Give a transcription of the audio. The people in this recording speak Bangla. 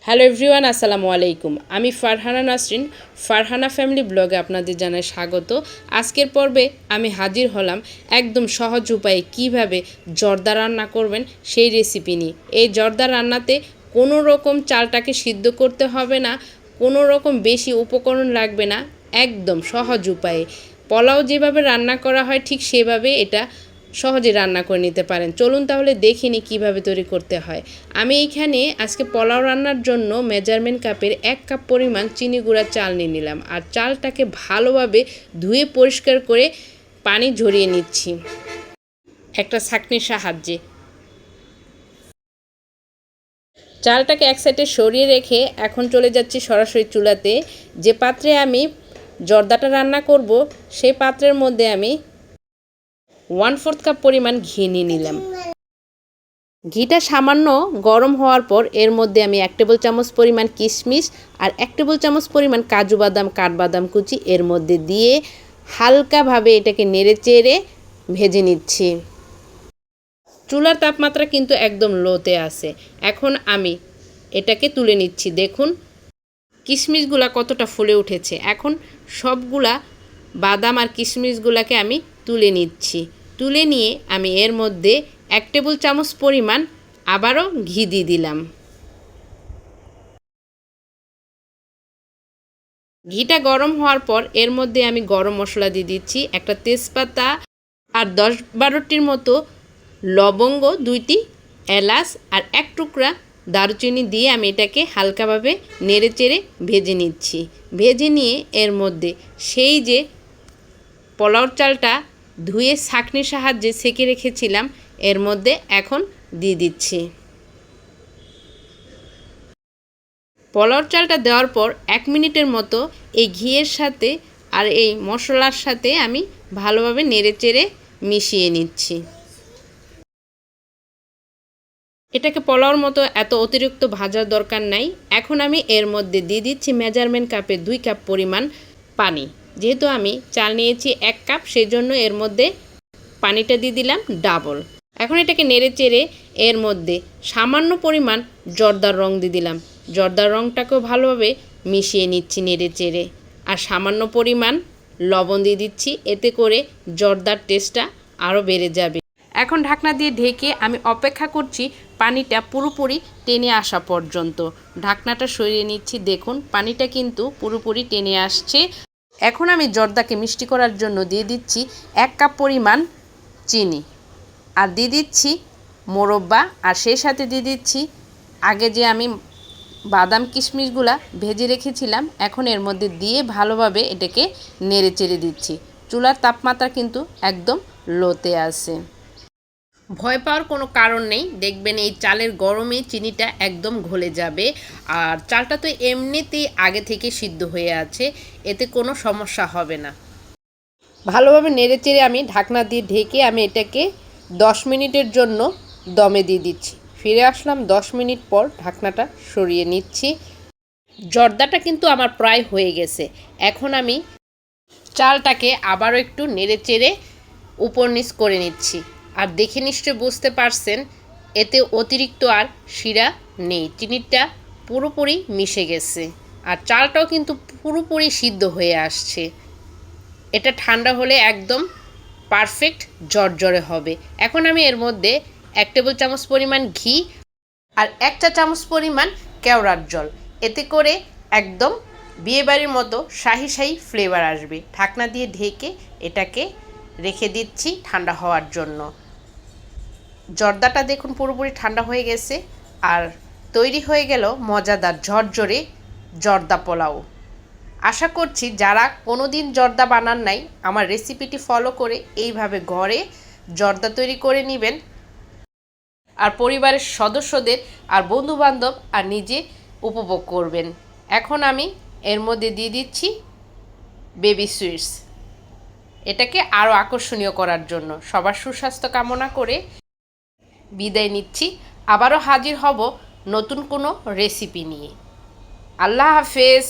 হ্যালো এভরিওয়ান, আসসালামু আলাইকুম। আমি ফারহানা নাসরিন, ফারহানা ফ্যামিলি ব্লগে আপনাদের জানাই স্বাগত। আজকের পর্বে আমি হাজির হলাম একদম সহজ উপায়ে কিভাবে জর্দা রান্না করবেন সেই রেসিপি নিয়ে। এই জর্দা রান্নাতে কোনো রকম চালটাকে সিদ্ধ করতে হবে না, কোনো রকম বেশি উপকরণ লাগবে না, একদম সহজ উপায়ে পোলাও যেভাবে রান্না করা হয় ঠিক সেভাবে এটা সহজে রান্না করে নিতে পারেন। চলুন তাহলে দেখে নিই কীভাবে তৈরি করতে হয়। আমি এইখানে আজকে পোলাও রান্নার জন্য মেজারমেন্ট কাপের 1 কাপ পরিমাণ চিনি গুঁড়া চাল নিয়ে নিলাম, আর চালটাকে ভালোভাবে ধুয়ে পরিষ্কার করে পানি ঝরিয়ে নিচ্ছি একটা ছাঁকনির সাহায্যে। চালটাকে এক সাইডে সরিয়ে রেখে এখন চলে যাচ্ছি সরাসরি চুলাতে। যে পাত্রে আমি জর্দাটা রান্না করব সেই পাত্রের মধ্যে আমি 1/4 কাপ পরিমাণ ঘি নিয়ে নিলাম। ঘিটা সামান্য গরম হওয়ার পর এর মধ্যে আমি 1 টেবিল চামচ পরিমাণ কিশমিশ আর 1 টেবিল চামচ পরিমাণ কাজু বাদাম কাঠবাদাম কুচি এর মধ্যে দিয়ে হালকাভাবে এটাকে নেড়েচেড়ে ভেজে নিচ্ছি। চুলার তাপমাত্রা কিন্তু একদম লোতে আছে। এখন আমি এটাকে তুলে নিচ্ছি। দেখুন কিশমিশগুলা কতটা ফুলে উঠেছে। এখন সবগুলা বাদাম আর কিশমিশগুলাকে আমি তুলে নিচ্ছি। তুলে নিয়ে আমি এর মধ্যে 1 টেবিল চামচ পরিমাণ আবারও ঘি দিয়ে দিলাম। ঘিটা গরম হওয়ার পর এর মধ্যে আমি গরম মশলা দিয়ে দিচ্ছি, একটা তেজপাতা আর 10-12টির মতো লবঙ্গ, 2টি এলাচ আর 1 টুকরা দারুচিনি দিয়ে আমি এটাকে হালকাভাবে নেড়েচেড়ে ভেজে নিচ্ছি। ভেজে নিয়ে এর মধ্যে সেই যে পোলাওর চালটা ধুয়ে ছাঁকনির সাহায্যে ছেঁকে রেখেছিলাম এর মধ্যে এখন দিয়ে দিচ্ছি। পোলাওর চালটা দেওয়ার পর 1 মিনিটের মতো এই ঘিয়ের সাথে আর এই মশলার সাথে আমি ভালোভাবে নেড়েচেড়ে মিশিয়ে নিচ্ছি। এটাকে পোলাওর মতো এত অতিরিক্ত ভাজার দরকার নাই। এখন আমি এর মধ্যে দিয়ে দিচ্ছি মেজারমেন্ট কাপে 2 কাপ পরিমাণ পানি। যেহেতু আমি চাল নিয়েছি 1 কাপ, সেই জন্য এর মধ্যে পানিটা দিয়ে দিলাম ডাবল। এখন এটাকে নেড়েচেড়ে এর মধ্যে সামান্য পরিমাণ জর্দার রং দিয়ে দিলাম। জর্দার রংটাকেও ভালোভাবে মিশিয়ে নিচ্ছি নেড়েচেড়ে। আর সামান্য পরিমাণ লবণ দিয়ে দিচ্ছি, এতে করে জর্দার টেস্টটা আরও বেড়ে যাবে। এখন ঢাকনা দিয়ে ঢেকে আমি অপেক্ষা করছি পানিটা পুরোপুরি টেনে আসা পর্যন্ত। ঢাকনাটা সরিয়ে নিচ্ছি। দেখুন পানিটা কিন্তু পুরোপুরি টেনে আসছে। এখন আমি জর্দাকে মিষ্টি করার জন্য দিয়ে দিচ্ছি 1 কাপ পরিমাণ চিনি আর দিয়ে দিচ্ছি মোরব্বা, আর সেই সাথে দিয়ে দিচ্ছি আগে যে আমি বাদাম কিশমিশগুলা ভেজে রেখেছিলাম। এখন এর মধ্যে দিয়ে ভালোভাবে এটাকে নেড়েচেড়ে দিচ্ছি। চুলার তাপমাত্রা কিন্তু একদম লোতে আছে। ভয় পাওয়ার কোনো কারণ নেই, দেখবেন এই চালের গরমে চিনিটা একদম গলে যাবে। আর চালটা তো এমনিতেই আগে থেকে সিদ্ধ হয়ে আছে, এতে কোনো সমস্যা হবে না। ভালোভাবে নেড়েচেড়ে আমি ঢাকনা দিয়ে ঢেকে আমি এটাকে 10 মিনিটের জন্য দমে দিয়ে দিচ্ছি। ফিরে আসলাম 10 মিনিট পর, ঢাকনাটা সরিয়ে নিচ্ছি। জর্দাটা কিন্তু আমার প্রায় হয়ে গেছে। এখন আমি চালটাকে আবারও একটু নেড়েচেড়ে উপর নিচ করে নিচ্ছি। আর দেখে নিশ্চয়ই বুঝতে পারছেন এতে অতিরিক্ত আর শিরা নেই, চিনিটা পুরোপুরি মিশে গেছে আর চালটাও কিন্তু পুরোপুরি সিদ্ধ হয়ে আসছে। এটা ঠান্ডা হলে একদম পারফেক্ট জর্জরে হবে। এখন আমি এর মধ্যে 1 টেবিল চামচ পরিমাণ ঘি আর 1 চা চামচ পরিমাণ কেওড়ার জল, এতে করে একদম বিয়েবাড়ির মতো শাহি শাহি ফ্লেভার আসবে। ঢাকনা দিয়ে ঢেকে এটাকে রেখে দিচ্ছি ঠান্ডা হওয়ার জন্য। জর্দাটা দেখুন পুরোপুরি ঠান্ডা হয়ে গেছে আর তৈরি হয়ে গেল মজাদার ঝরঝরে জর্দা পোলাও। আশা করছি যারা কোনো দিন জর্দা বানান নাই আমার রেসিপিটি ফলো করে এইভাবে ঘরে জর্দা তৈরি করে নেবেন আর পরিবারের সদস্যদের আর বন্ধুবান্ধব আর নিজে উপভোগ করবেন। এখন আমি এর মধ্যে দিয়ে দিচ্ছি বেবি সুইটস, এটাকে আরও আকর্ষণীয় করার জন্য। সবার সুস্বাস্থ্য কামনা করে বিদায় নিচ্ছি। আবারও হাজির হব নতুন কোনো রেসিপি নিয়ে। আল্লাহ হাফেজ।